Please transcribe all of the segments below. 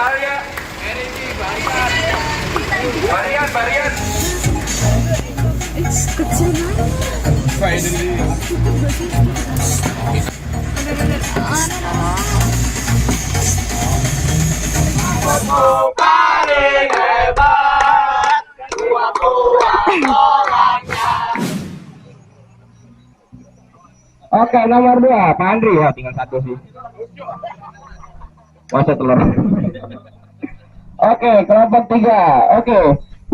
Alia, Eriki, Barian. Kecil paling hebat, Oke, nomor 2, Pak Andri ya, tinggal satu sih. Masa telur. Oke, kelompok 3. Oke,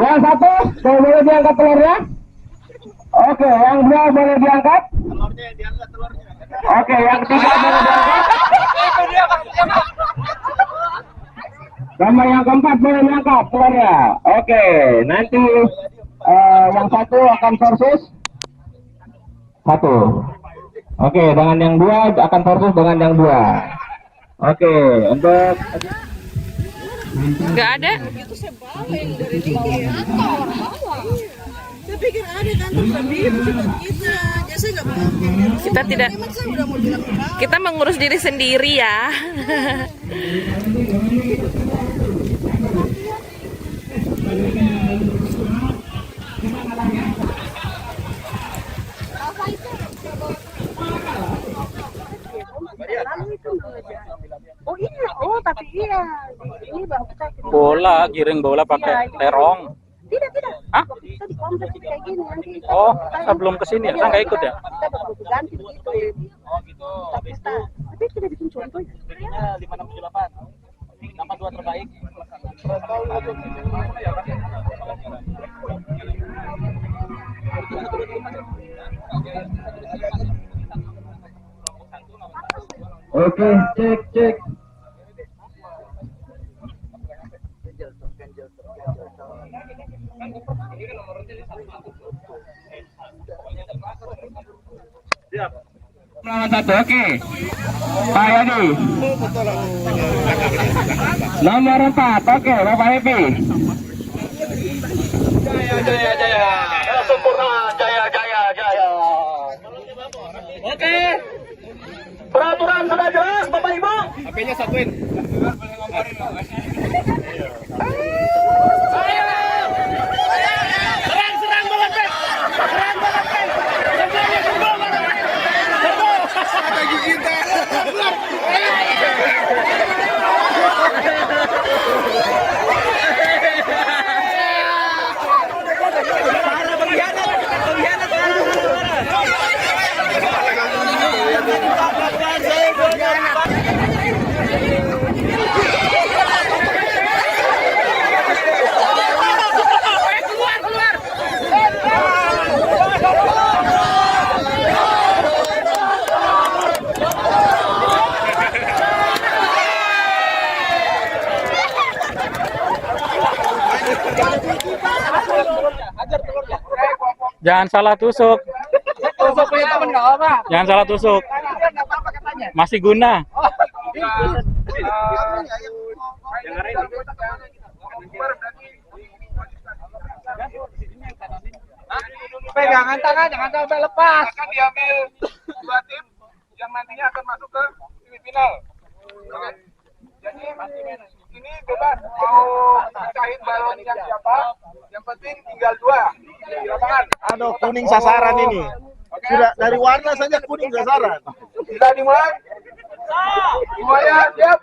yang satu boleh diangkat telurnya. Oke, yang 2 boleh diangkat. Oke, yang 3 boleh diangkat. Sama yang keempat boleh diangkat telurnya. Oke, nanti yang satu akan versus satu. Oke, dengan yang 2 akan versus dengan yang 2. Oke, untuk nggak ada. Saya pikir ada kantor sendiri kita. Saya nggak mau. Kita tidak. Kita mengurus diri sendiri ya. Oh iya, oh tapi iya. Ini baru kita Bola, giring bola pakai terong. Tidak. Hah? Kita di kompleks kayak gini nanti. Oh, sebelum kesini ya? Nggak ikut ya? Kita baru ganti begitu. Oh gitu. Tapi kita bikin contoh. 5678. Nama 2 terbaik. Oke, cek. Nomor 1, oke. Pak Yani. Nomor 4, oke, Bapak Happy. Jaya. Sempurna, jaya. Oke. Peraturan sudah jelas, Bapak Ibu. HP-nya satuin. Serang banget, Pet. Lagi kita. Jangan salah tusuk. Jangan salah tusuk. Masih guna. Pegangan tangan, jangan sampai lepas. Akan diambil 2 tim yang nantinya akan masuk ke semifinal. Oke. Jadi ini bebas mau pecahin balon yang siapa. Yang penting tinggal 2 di lapangan. Aduh, kuning sasaran ini. Sudah dari warna saja kuning sasaran. Sudah dimulai? Semuanya siap?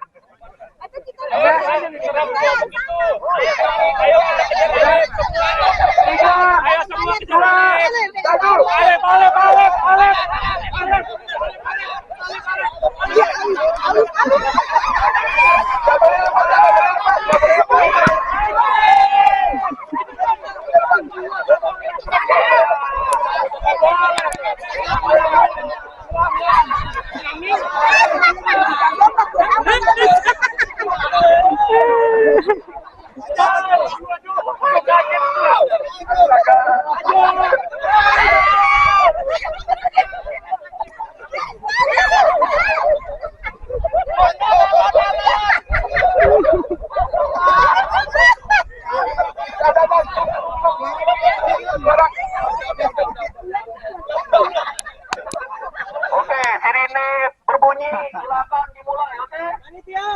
Oke, sirine berbunyi, silakan dimulai, oke? Panitia,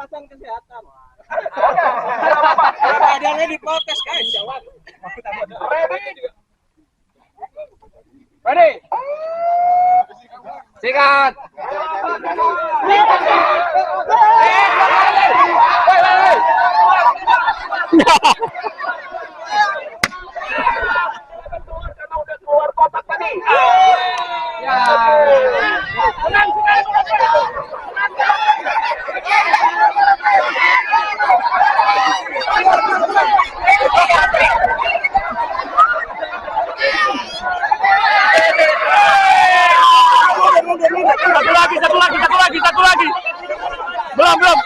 alasan kesehatan. Oke. Ada di protes guys, jawab. Ready? Ready? Sikat. Udah keluar kotak tadi. Ya. Menang. Satu lagi. Belum.